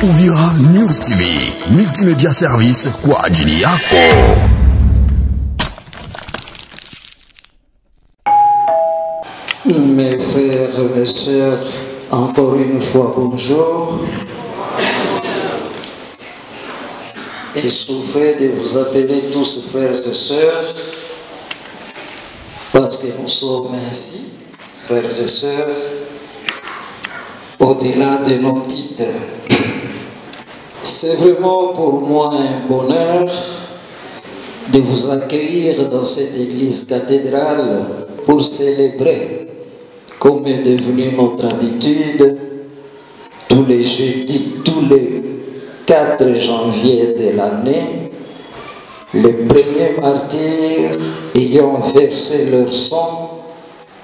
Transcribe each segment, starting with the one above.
Uvira News TV, multimédia service kwa ajili yako. Mes frères et mes sœurs, encore une fois bonjour. Et souffrez de vous appeler tous frères et sœurs, parce que nous sommes ainsi, frères et sœurs, au-delà de nos titres. C'est vraiment pour moi un bonheur de vous accueillir dans cette église cathédrale pour célébrer, comme est devenu notre habitude, tous les jeudis, tous les 4 janvier de l'année, les premiers martyrs ayant versé leur sang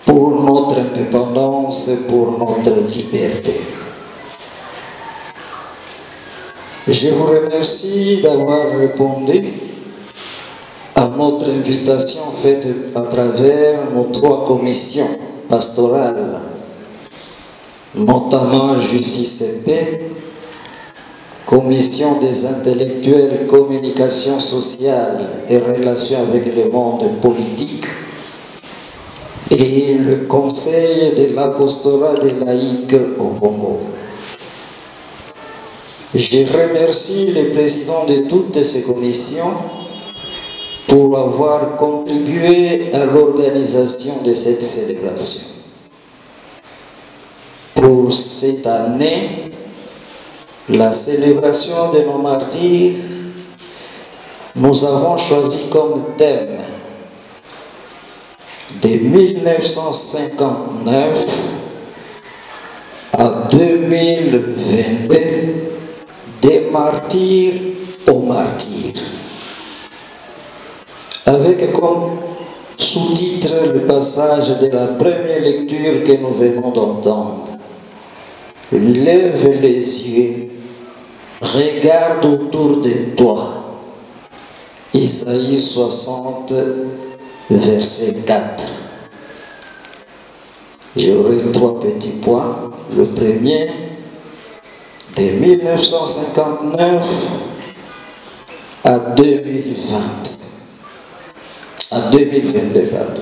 pour notre indépendance, pour notre liberté. Je vous remercie d'avoir répondu à notre invitation faite à travers nos 3 commissions pastorales, notamment Justice et Paix, Commission des intellectuels, communication sociale et relations avec le monde politique, et le Conseil de l'apostolat des laïcs au Congo. Je remercie les présidents de toutes ces commissions pour avoir contribué à l'organisation de cette célébration. Pour cette année, la célébration de nos martyrs, nous avons choisi comme thème de 1959 à 2022 des martyrs aux martyrs, avec comme sous-titre le passage de la première lecture que nous venons d'entendre. Lève les yeux, regarde autour de toi. Isaïe 60, verset 4. J'aurai 3 petits points. Le premier, de 1959 à 2022, pardon.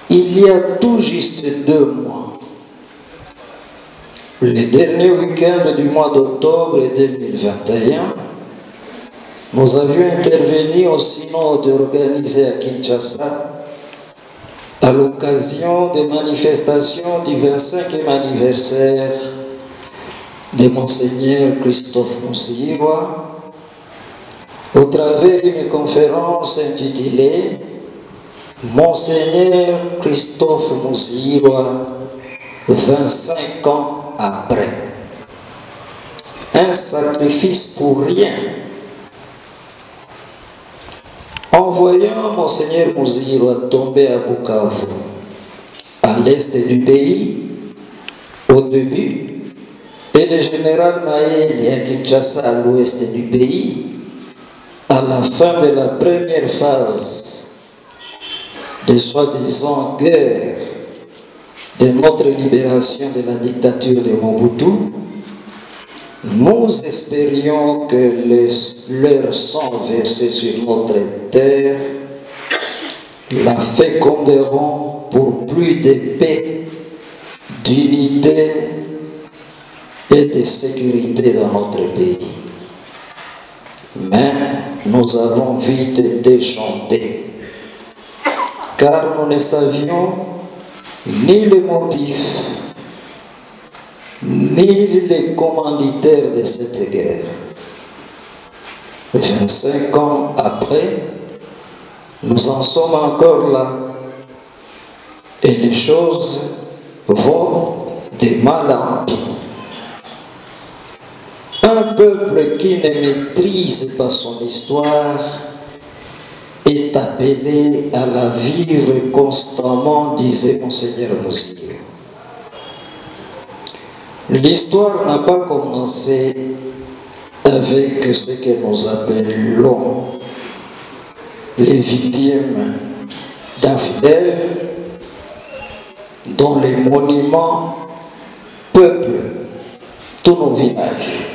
Il y a tout juste 2 mois, le dernier week-end du mois d'octobre 2021, nous avions intervenu au synode organisé à Kinshasa à l'occasion des manifestations du 25e anniversaire de Monseigneur Christophe Muzirwa, au travers d'une conférence intitulée Monseigneur Christophe Muzirwa, 25 ans après. Un sacrifice pour rien. En voyant Monseigneur Muzirwa tomber à Bukavu, à l'est du pays, au début, et le général Maeli à Kinshasa à l'ouest du pays, à la fin de la première phase de soi-disant guerre de notre libération de la dictature de Mobutu, nous espérions que leur sang versé sur notre terre la féconderont pour plus de paix, d'unité et de sécurité dans notre pays. Mais nous avons vite déchanté, car nous ne savions ni les motifs, ni les commanditaires de cette guerre. 25 ans après, nous en sommes encore là, et les choses vont de mal en pis. Un peuple qui ne maîtrise pas son histoire est appelé à la vivre constamment, disait Monseigneur Muzirwa. L'histoire n'a pas commencé avec ce que nous appelons les victimes d'Afdel, dont les monuments peuplent tous nos villages,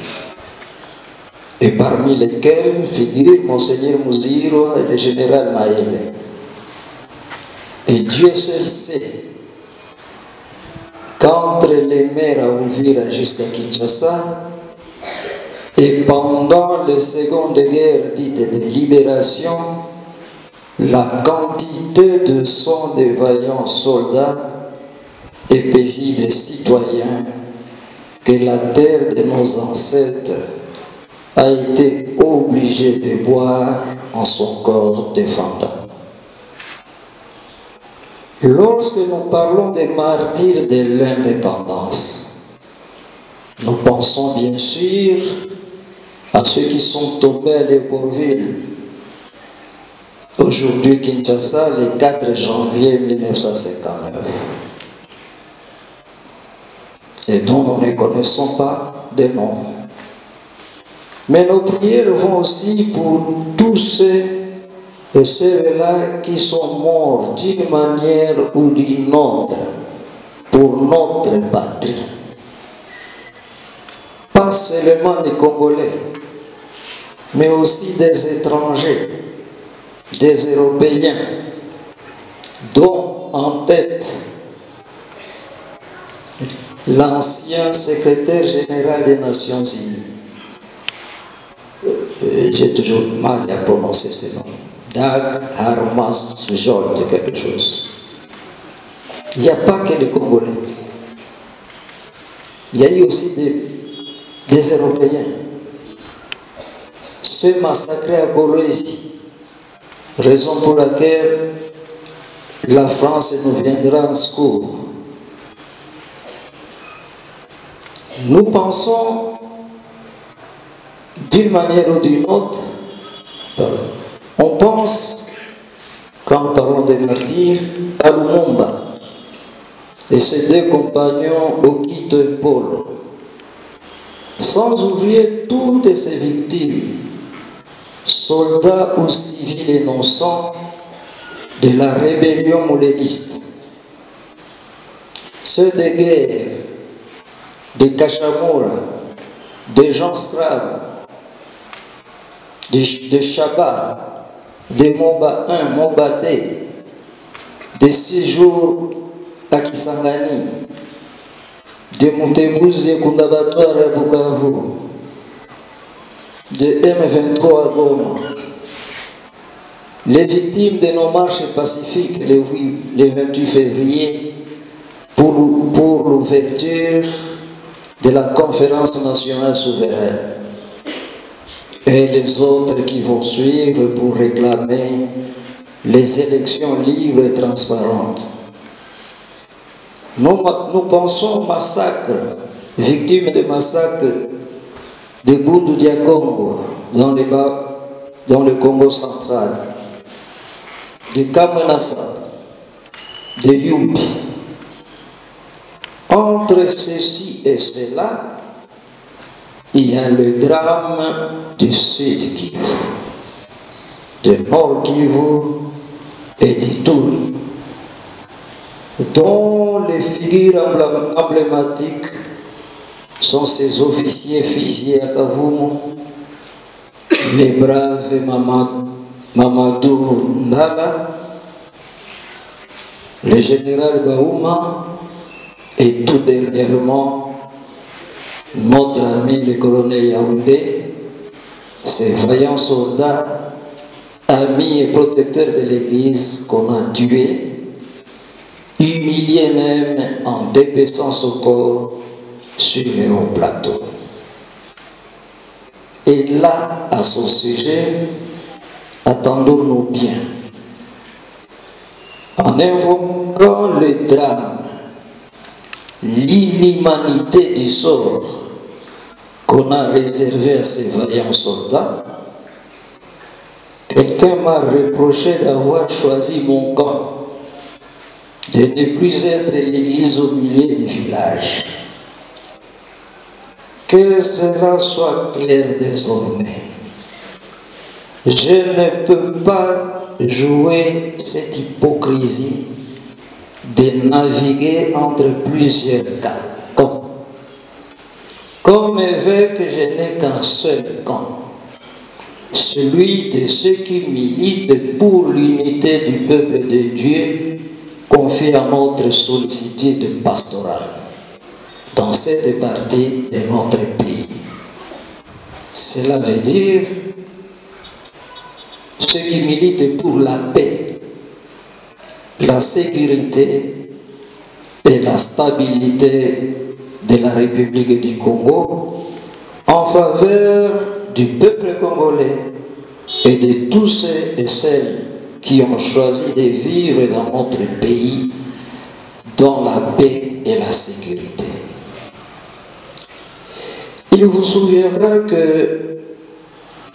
et parmi lesquels figurent Monseigneur Muziro et le général Maele. Et Dieu seul sait qu'entre les mers à Uvira jusqu'à Kinshasa, et pendant les secondes guerres dites de libération, la quantité de sang des vaillants soldats et paisibles citoyens que la terre de nos ancêtres a été obligée de boire en son corps défendant. Lorsque nous parlons des martyrs de l'indépendance, nous pensons bien sûr à ceux qui sont tombés à Léopoldville, aujourd'hui Kinshasa, le 4 janvier 1959, et dont nous ne connaissons pas de nom. Mais nos prières vont aussi pour tous ceux et ceux-là qui sont morts d'une manière ou d'une autre pour notre patrie. Pas seulement les Congolais, mais aussi des étrangers, des Européens, dont en tête l'ancien secrétaire général des Nations Unies. J'ai toujours mal à prononcer ce nom. Dag Hammarskjöld, quelque chose. Il n'y a pas que les Congolais. Il y a eu aussi des Européens. Ceux massacrés à Kolwezi, raison pour laquelle la France nous viendra en secours. Nous pensons d'une manière ou d'une autre, on pense, quand nous parlons des martyrs, à Lumumba et ses deux compagnons Okito et Polo, sans oublier toutes ces victimes, soldats ou civils innocents de la rébellion mouléliste, ceux des guerres, de Cachamura, de Jean Strab, de Chabat, de Moba 1, Moba 2, de 6 jours à Kisangani, de Moutebouzi et Kundabatoire à Bukavu, de M23 à Goma, les victimes de nos marches pacifiques le 28 février pour l'ouverture de la conférence nationale souveraine, et les autres qui vont suivre pour réclamer les élections libres et transparentes. Nous pensons au massacre, victimes de massacres de Bundu Diakongo dans le Congo central, de Kamenasa, de Yumbi. Entre ceci et cela, il y a le drame du Sud Kivu, de Nord Kivu et d'Ituri, dont les figures emblématiques sont ces officiers fusillés à Kavumu, les braves Mamadou Ndala, le général Baouma et tout dernièrement notre ami le colonel Yaoundé, ces vaillants soldats, amis et protecteurs de l'Église qu'on a tués, humiliés même en dépaissant son corps sur le haut plateau. Et là, à son sujet, attendons-nous bien, en invoquant le drame, l'inhumanité du sort qu'on a réservé à ces vaillants soldats. Quelqu'un m'a reproché d'avoir choisi mon camp, de ne plus être l'église au milieu du village. Que cela soit clair désormais. Je ne peux pas jouer cette hypocrisie de naviguer entre plusieurs camps. Comme évêque, je n'ai qu'un seul camp, celui de ceux qui militent pour l'unité du peuple de Dieu, confié à notre sollicitude pastorale dans cette partie de notre pays. Cela veut dire ceux qui militent pour la paix, la sécurité et la stabilité de la République du Congo en faveur du peuple congolais et de tous ceux et celles qui ont choisi de vivre dans notre pays dans la paix et la sécurité. Il vous souviendra que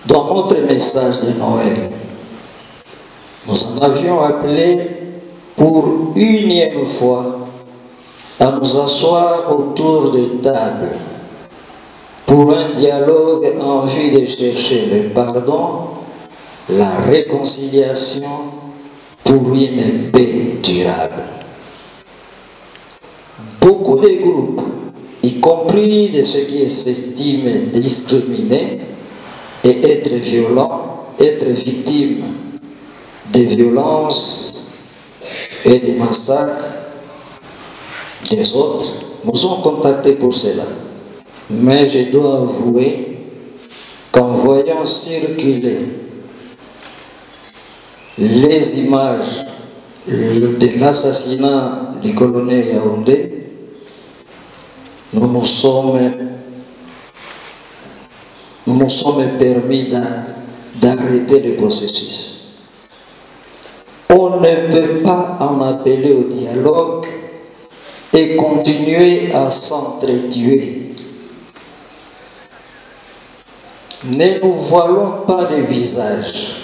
dans notre message de Noël, nous en avions appelé pour unième fois à nous asseoir autour de table pour un dialogue en vue de chercher le pardon, la réconciliation pour une paix durable. Beaucoup de groupes, y compris de ceux qui s'estiment discriminés et être violents, être victimes de violences et des massacres des autres, nous ont contactés pour cela. Mais je dois avouer qu'en voyant circuler les images de l'assassinat du colonel Yaoundé, nous nous sommes permis d'arrêter le processus. On ne peut pas en appeler au dialogue et continuer à s'entretuer. Ne nous voilons pas les visages.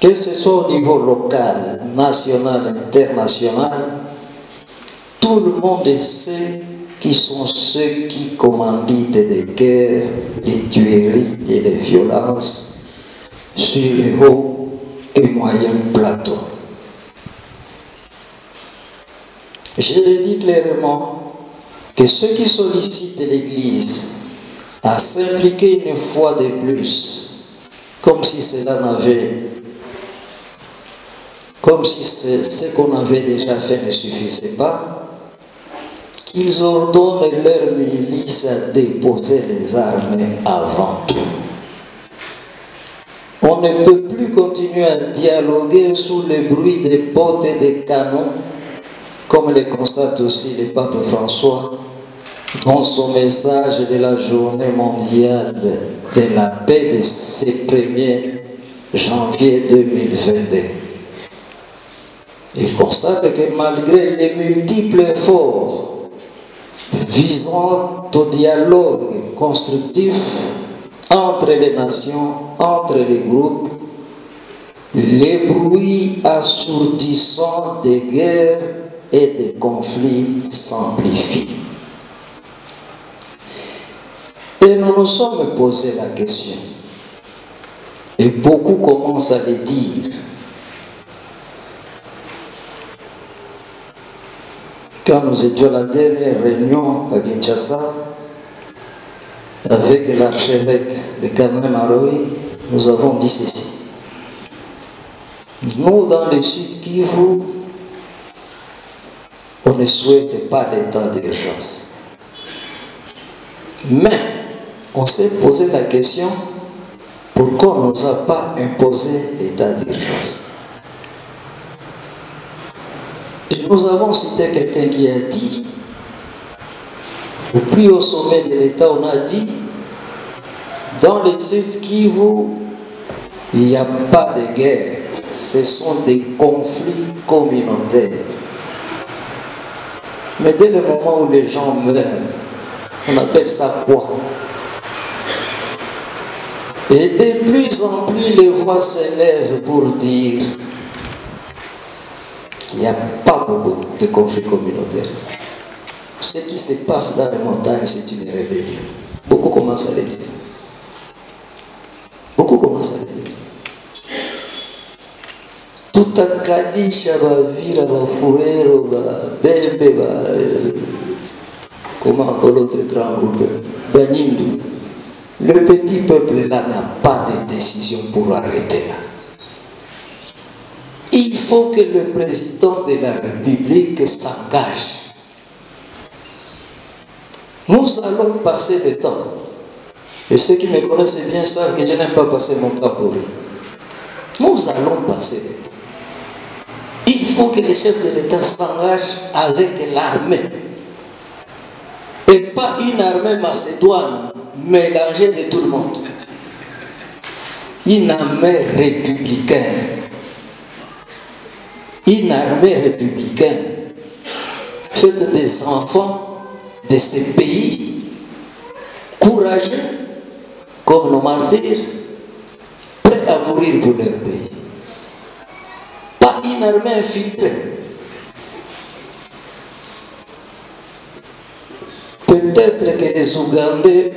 Que ce soit au niveau local, national, international, tout le monde sait qui sont ceux qui commanditent des guerres, les tueries et les violences sur les hauts et moyens plateaux. Je le dis clairement que ceux qui sollicitent l'Église à s'impliquer une fois de plus, comme si ce qu'on avait déjà fait ne suffisait pas, qu'ils ordonnent leurs milices à déposer les armes avant tout. On ne peut plus continuer à dialoguer sous le bruit des potes et des canons, comme le constate aussi le pape François dans son message de la journée mondiale de la paix de ce 1er janvier 2022. Il constate que malgré les multiples efforts visant au dialogue constructif entre les nations, entre les groupes, les bruits assourdissants des guerres et des conflits s'amplifient. Et nous nous sommes posé la question, et beaucoup commencent à le dire. Quand nous étions à la dernière réunion à Kinshasa, avec l'archevêque de Kanem Maroï, nous avons dit ceci. Nous, dans le Sud Kivu, on ne souhaite pas l'état d'urgence. Mais, on s'est posé la question, pourquoi on ne nous a pas imposé l'état d'urgence? Et nous avons cité quelqu'un qui a dit, au plus haut sommet de l'État, on a dit, dans le Sud Kivu, il n'y a pas de guerre, ce sont des conflits communautaires. Mais dès le moment où les gens meurent, on appelle ça quoi? Et de plus en plus, les voix s'élèvent pour dire qu'il n'y a pas beaucoup de conflits communautaires. Ce qui se passe dans les montagnes, c'est une rébellion. Beaucoup commencent à le dire. Beaucoup commencent à le dire. Tout à Kadisha, Vira, Furero, Bembe, comment l'autre grand groupe, Banindu. Le petit peuple là n'a pas de décision pour arrêter là. Il faut que le président de la République s'engage. Nous allons passer le temps. Et ceux qui me connaissent bien savent que je n'aime pas passer mon temps pour eux. Nous allons passer le temps. Il faut que les chefs de l'État s'engagent avec l'armée. Et pas une armée macédoine mélangée de tout le monde. Une armée républicaine. Une armée républicaine faite des enfants de ces pays courageux comme nos martyrs, prêts à mourir pour leur pays. Pas une armée infiltrée. Peut-être que les Ougandais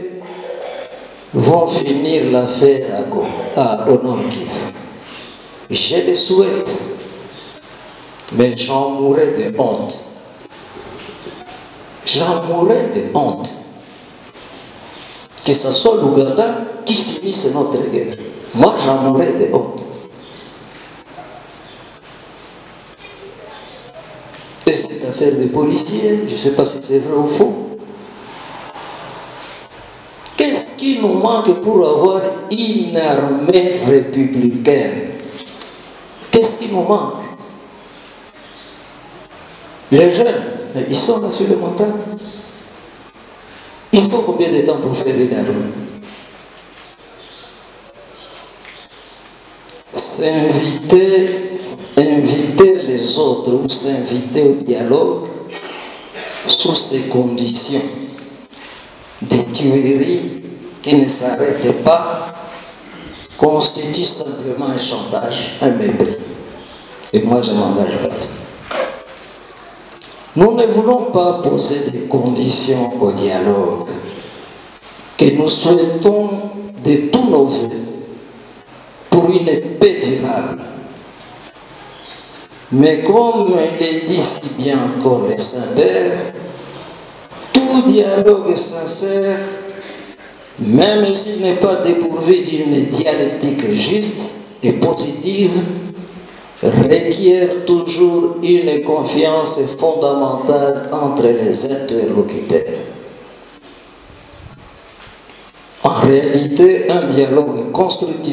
vont finir l'affaire au Nord Kivu. Je le souhaite, mais j'en mourrai de honte. J'en mourrai de honte. Que ce soit l'Ouganda qui finisse notre guerre. Moi, j'en mourrai de honte. Et cette affaire des policiers, je ne sais pas si c'est vrai ou faux. Qu'est-ce qui nous manque pour avoir une armée républicaine? Qu'est-ce qui nous manque? Les jeunes, ils sont là sur les montagnes. Il faut combien de temps pour faire une armée? Inviter les autres ou s'inviter au dialogue sous ces conditions de tueries qui ne s'arrêtent pas constitue simplement un chantage, un mépris. Et moi, je ne m'engage pas. Nous ne voulons pas poser des conditions au dialogue que nous souhaitons de tous nos voeux pour une paix durable. Mais comme il est dit si bien encore le Saint-Père, tout dialogue sincère, même s'il n'est pas dépourvu d'une dialectique juste et positive, requiert toujours une confiance fondamentale entre les interlocuteurs. En réalité, un dialogue constructif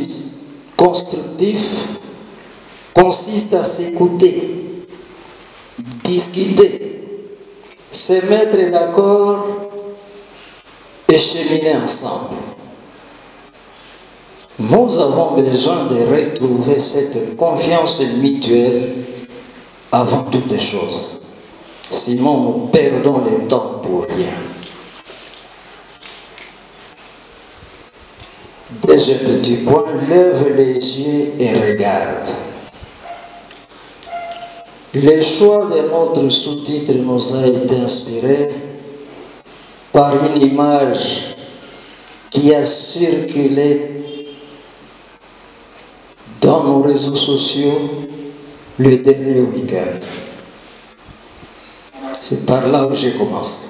consiste à s'écouter, discuter, se mettre d'accord et cheminer ensemble. Nous avons besoin de retrouver cette confiance mutuelle avant toutes choses. Sinon, nous perdons le temps pour rien. Deuxième petit point, lève les yeux et regarde. Le choix de notre sous-titre nous a été inspiré par une image qui a circulé dans nos réseaux sociaux le dernier week-end. C'est par là où j'ai commencé.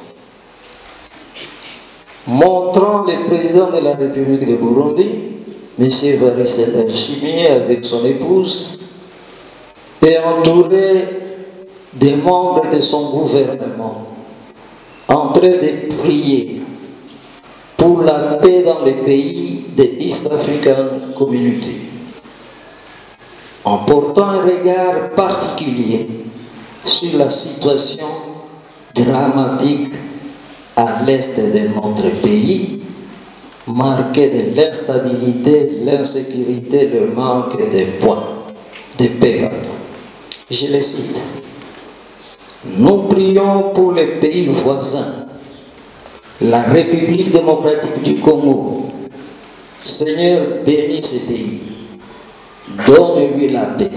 Montrant le président de la République de Burundi, M. Evariste Ndayishimiye, avec son épouse, et entouré des membres de son gouvernement, en train de prier pour la paix dans les pays de East African Community, en portant un regard particulier sur la situation dramatique à l'est de notre pays, marquée de l'instabilité, l'insécurité, le manque de paix. Je le cite. Nous prions pour les pays voisins, la République démocratique du Congo. Seigneur, bénis ce pays. Donne-lui la paix.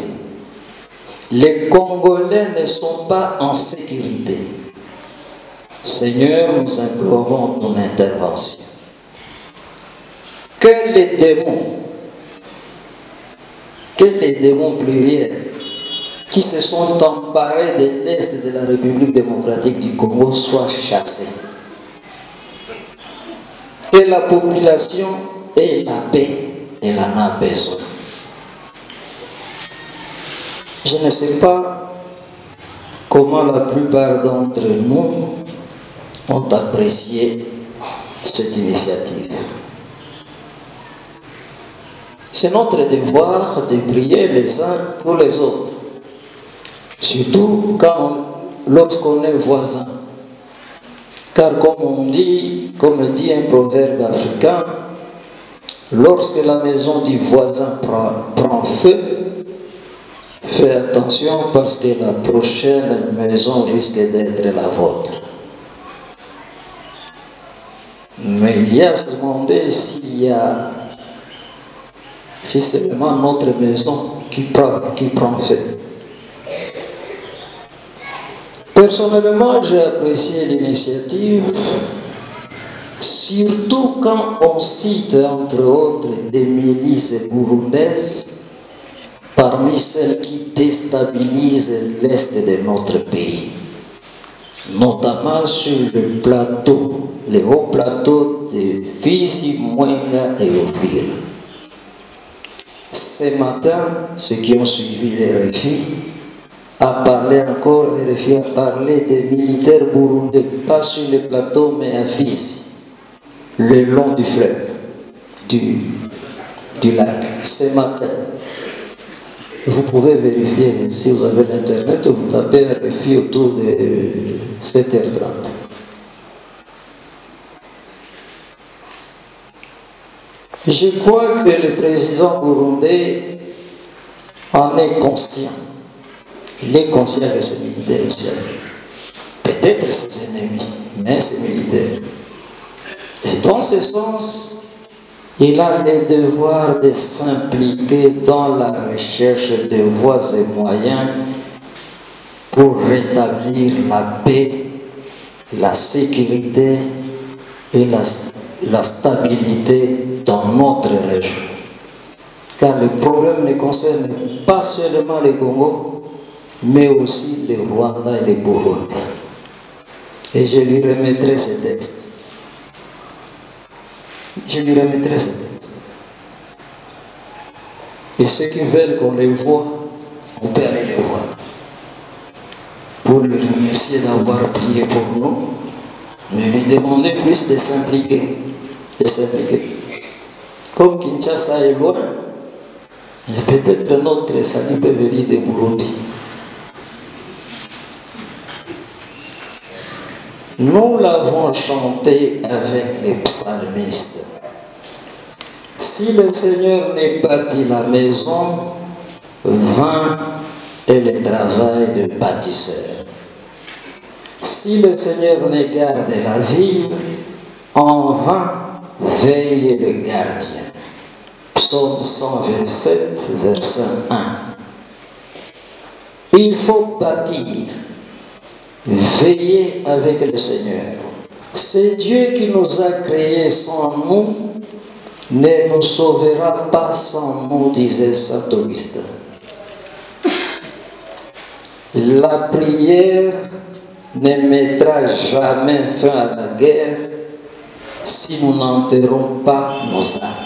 Les Congolais ne sont pas en sécurité. Seigneur, nous implorons ton intervention. Que les démons pluriels qui se sont emparés de l'Est de la République démocratique du Congo soient chassés Et la population et la paix, elle en a besoin. Je ne sais pas comment la plupart d'entre nous ont apprécié cette initiative. C'est notre devoir de prier les uns pour les autres, surtout lorsqu'on est voisin. Car comme dit un proverbe africain, lorsque la maison du voisin prend feu, fais attention parce que la prochaine maison risque d'être la vôtre. Mais il y a à se demander si c'est vraiment notre maison qui prend feu. Personnellement, j'ai apprécié l'initiative, surtout quand on cite entre autres des milices burundaises parmi celles qui déstabilisent l'est de notre pays, notamment sur le plateau, les hauts plateaux de Fizi, Mwenga et Ophir. Ce matin, ceux qui ont suivi les RFI a parlé encore, RFI a parlé des militaires burundais, pas sur le plateau mais à Fizi, le long du fleuve, du lac, ce matin. Vous pouvez vérifier, si vous avez l'internet, vous tapez RFI autour de 7h30. Je crois que le président burundais en est conscient. Il est conscient que c'est militaire aussi. Peut-être ses ennemis, mais c'est militaire. Et dans ce sens, il a le devoir de s'impliquer dans la recherche de voies et moyens pour rétablir la paix, la sécurité et la stabilité dans notre région. Car le problème ne concerne pas seulement le Congo, mais aussi le Rwanda et le Burundi. Et je lui remettrai ce texte. Je lui remettrai ce texte. Et ceux qui veulent qu'on les voie, on peut aller les voir. Pour lui remercier d'avoir prié pour nous, mais lui demander plus de s'impliquer. De s'impliquer. Comme Kinshasa est loin, peut-être notre salut peut venir de Burundi. Nous l'avons chanté avec les psalmistes. Si le Seigneur n'est bâti la maison, vain est le travail de bâtisseur. Si le Seigneur ne garde la ville, en vain veille le gardien. Psaume 127, verset 1. Il faut bâtir, veiller avec le Seigneur. C'est Dieu qui nous a créés sans nous, ne nous sauvera pas sans nous, disait saint Augustin. La prière ne mettra jamais fin à la guerre si nous n'enterrons pas nos âmes.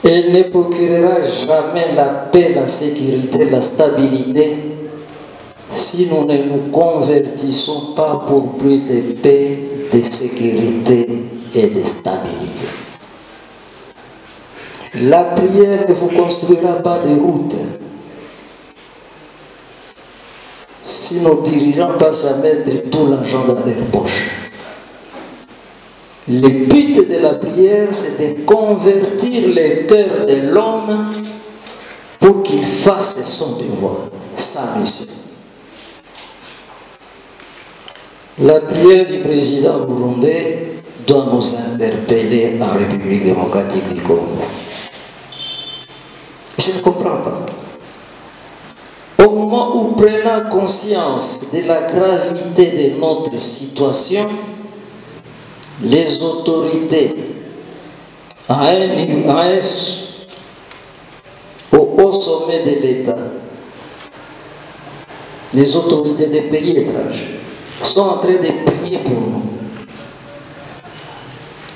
Elle ne procurera jamais la paix, la sécurité, la stabilité si nous ne nous convertissons pas pour plus de paix, de sécurité et de stabilité. La prière ne vous construira pas de route si nos dirigeants passent à mettre tout l'argent dans leur poche. Le but de la prière, c'est de convertir le cœur de l'homme pour qu'il fasse son devoir, sa mission. La prière du président burundais doit nous interpeller en République démocratique du Congo. Je ne comprends pas. Au moment où prenant conscience de la gravité de notre situation, les autorités au sommet de l'État, les autorités des pays étrangers sont en train de prier pour nous.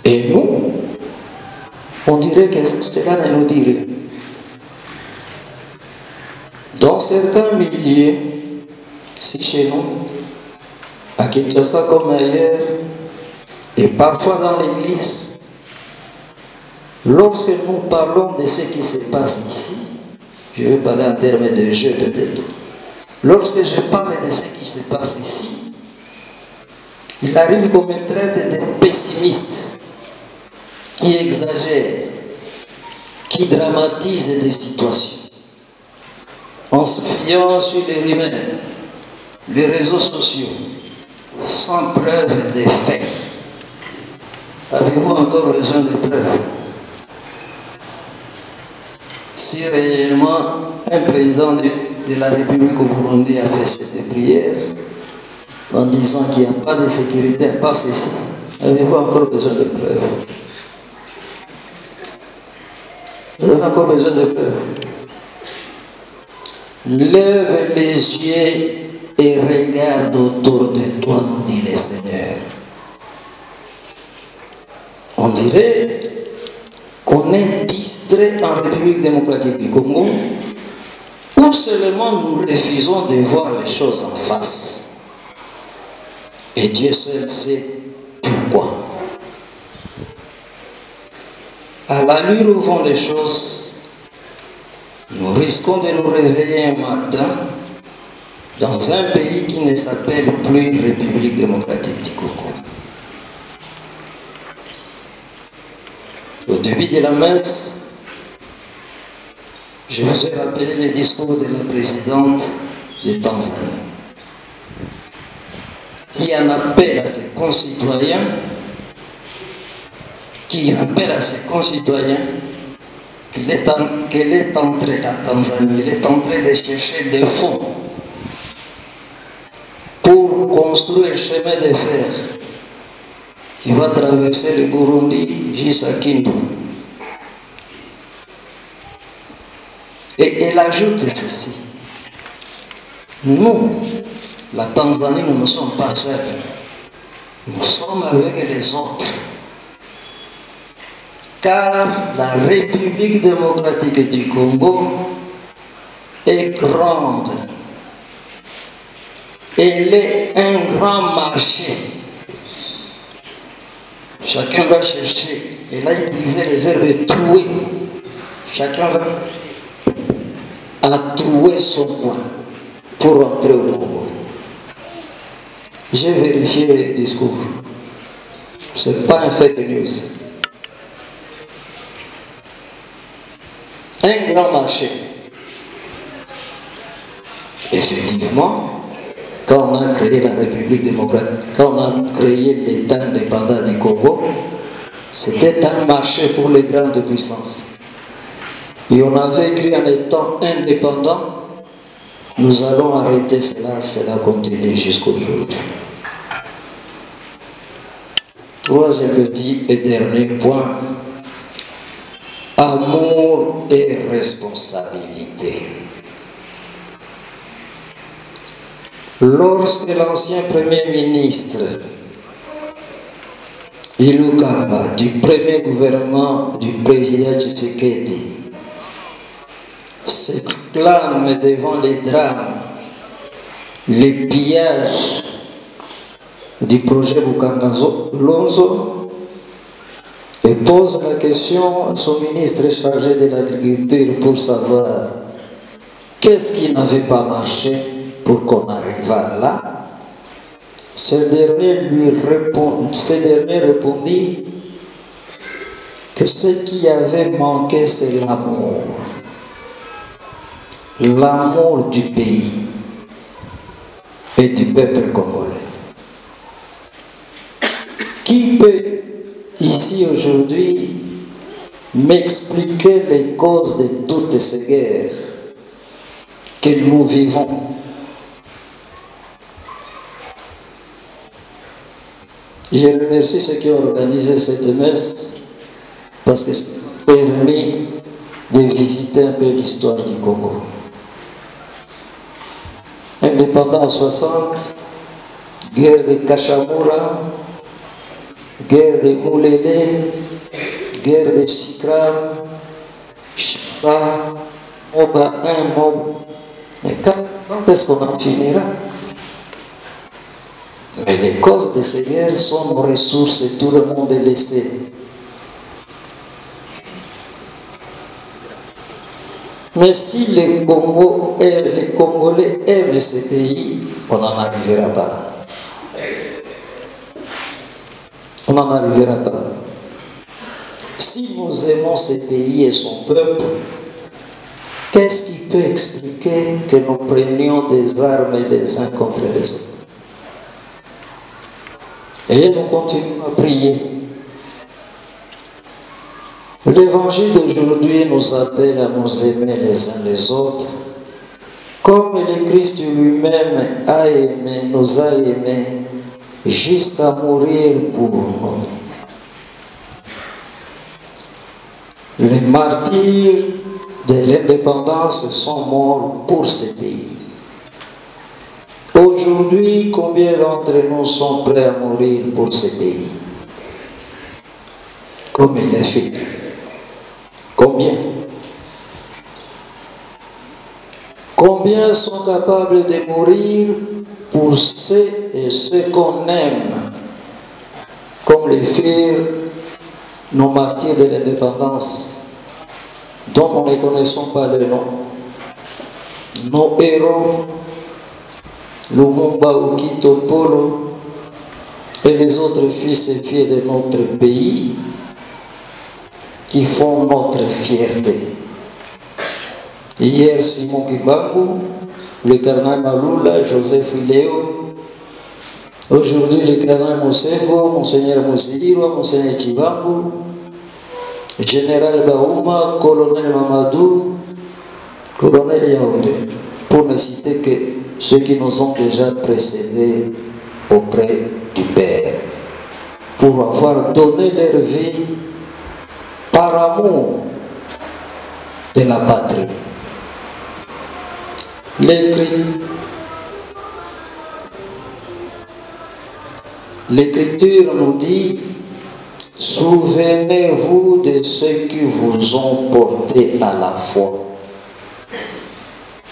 Et nous, on dirait que cela ne nous dit rien. Dans certains milieux, si chez nous, à Kinshasa comme ailleurs, et parfois dans l'église, lorsque nous parlons de ce qui se passe ici, je vais parler en termes de jeu peut-être, lorsque je parle de ce qui se passe ici, il arrive qu'on me traite de pessimiste, qui exagère, qui dramatise des situations, en se fiant sur les rumeurs, les réseaux sociaux, sans preuve de faits. Avez-vous encore besoin de preuves? Si réellement un président de la République au Burundi a fait cette prière, en disant qu'il n'y a pas de sécurité, pas ceci, avez-vous encore besoin de preuves? Vous avez encore besoin de preuves? Lève les yeux et regarde autour de toi, nous dit le Seigneur. On dirait qu'on est distrait en République démocratique du Congo, ou seulement nous refusons de voir les choses en face. Et Dieu seul sait pourquoi. À l'allure où vont les choses, nous risquons de nous réveiller un matin dans un pays qui ne s'appelle plus République démocratique du Congo. Au début de la messe, je vous ai rappelé le discours de la présidente de Tanzanie, qui en appelle à ses concitoyens, qu'elle est entrée, la Tanzanie, elle est en train de chercher des fonds pour construire un chemin de fer qui va traverser le Burundi jusqu'à Kindu. Et elle ajoute ceci: nous, la Tanzanie, nous ne sommes pas seuls, nous sommes avec les autres. Car la République démocratique du Congo est grande. Elle est un grand marché. Chacun va chercher. Elle a utilisé le verbe trouer. Chacun va trouver son point pour entrer au Congo. J'ai vérifié le discours. Ce n'est pas un fake news. Un grand marché. Effectivement, quand on a créé la République démocratique, quand on a créé l'État indépendant du Congo, c'était un marché pour les grandes puissances. Et on avait écrit en étant indépendant, nous allons arrêter cela, cela continue jusqu'aujourd'hui. Troisième petit et dernier point. Amour et responsabilité. Lorsque l'ancien Premier ministre Ilukamba du premier gouvernement du président Tshisekedi s'exclame devant les drames, les pillages du projet Bukangalonzo, et pose la question à son ministre chargé de l'agriculture pour savoir qu'est-ce qui n'avait pas marché pour qu'on arrive là. Ce dernier répondit que ce qui avait manqué, c'est l'amour. L'amour du pays et du peuple congolais. Qui peut ici aujourd'hui m'expliquer les causes de toutes ces guerres que nous vivons? Je remercie ceux qui ont organisé cette messe parce que ça m'a permis de visiter un peu l'histoire du Congo. Indépendant en 60, guerre de Kachamura, guerre des Moulélé, guerre des Sikram, Chaba, Moba 1, Mob. Mais quand est-ce qu'on en finira? Mais les causes de ces guerres sont nos ressources et tout le monde est laissé. Mais si les Congolais aiment ces pays, on n'en arrivera pas là. On n'en arrivera pas là. Si nous aimons ces pays et son peuple, qu'est-ce qui peut expliquer que nous prenions des armes les uns contre les autres? Et nous continuons à prier. L'évangile d'aujourd'hui nous appelle à nous aimer les uns les autres, comme le Christ lui-même a aimé, nous a aimés, jusqu'à mourir pour nous. Les martyrs de l'indépendance sont morts pour ce pays. Aujourd'hui, combien d'entre nous sont prêts à mourir pour ce pays? Comme il est fait. Combien? Combien sont capables de mourir pour ceux et ceux qu'on aime, comme les frères, nos martyrs de l'indépendance, dont nous ne connaissons pas le nom, nos héros, Lumumba Okito Polo et les autres fils et filles de notre pays qui font notre fierté. Hier, Simon Kibangu, le cardinal Malula, Joseph Léo. Aujourd'hui, le cardinal Mosengo, Monseigneur Moussirwa, Monseigneur Chibangu, Général Baouma, Colonel Mamadou, Colonel Yaoundé, pour ne citer que ceux qui nous ont déjà précédés auprès du Père, pour avoir donné leur vie par amour de la patrie. L'Écriture nous dit: souvenez-vous de ceux qui vous ont porté à la foi.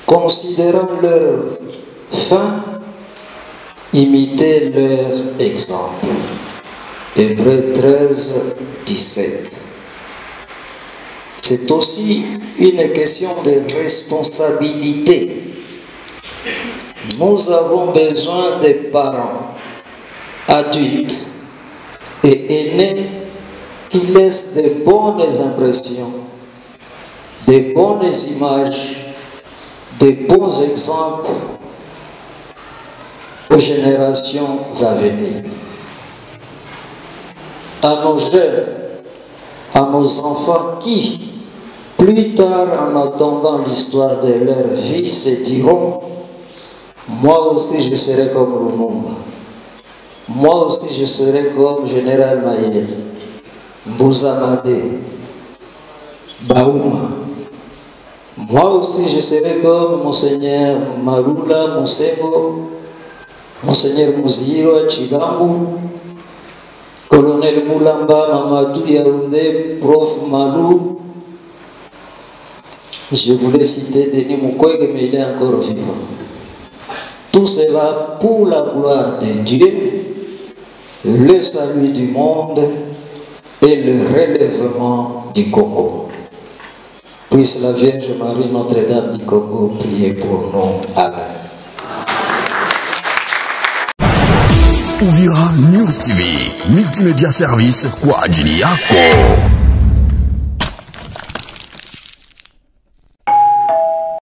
Considérant leur fin, imitez leur exemple. Hébreux 13, 17. C'est aussi une question de responsabilité. Nous avons besoin des parents, adultes et aînés qui laissent de bonnes impressions, de bonnes images, de bons exemples aux générations à venir. À nos jeunes, à nos enfants qui, plus tard, en attendant l'histoire de leur vie, se diront: moi aussi je serai comme Lumumba, moi aussi je serai comme Général Mayele, Mbuzamade, Baouma, moi aussi je serai comme Monseigneur Malula, Mosengo, Monseigneur Moussirwa, Chibangu, Colonel Moulamba, Mamadou Yaoundé, Prof Malou. Je voulais citer Denis Mukwege, mais il est encore vivant. Tout cela pour la gloire de Dieu, le salut du monde et le relèvement du Congo. Puisse la Vierge Marie, Notre-Dame du Congo, prier pour nous. Amen. Uvira News TV, multimédia service kwa ajili yako.